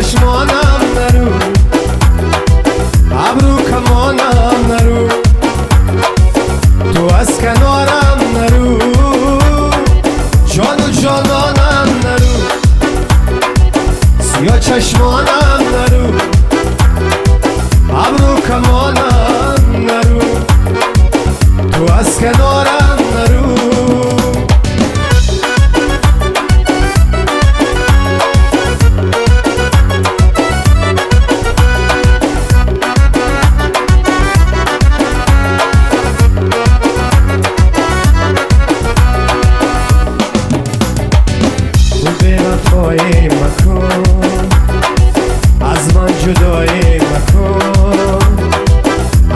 چشمانم نرو، ابرو کمانم نرو، تو از کنارم نرو، جان و جانانم نرو، سیاه چشمانم نرو، ابرو کمانم نرو، تو از کنارم نرو. وفایی مکن، از من جدایی مکن،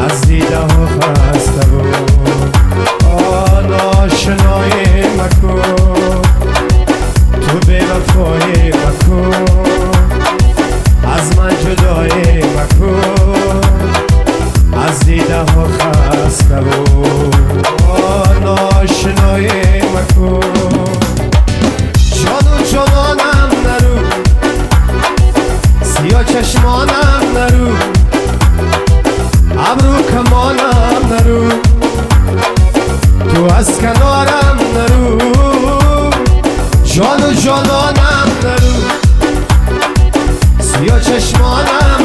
از دیده ها خسته بود آشنایی مکن. تو بی وفایی مکن، از من جدایی مکن، از دیده ها خسته بود آشنایی مکن. جان و جانانم نرو، سیاه چشمانم نرو، ابرو کمانم نرو، تو از کنارم نرو، جان و جانانم نرو، سیاه چشمانم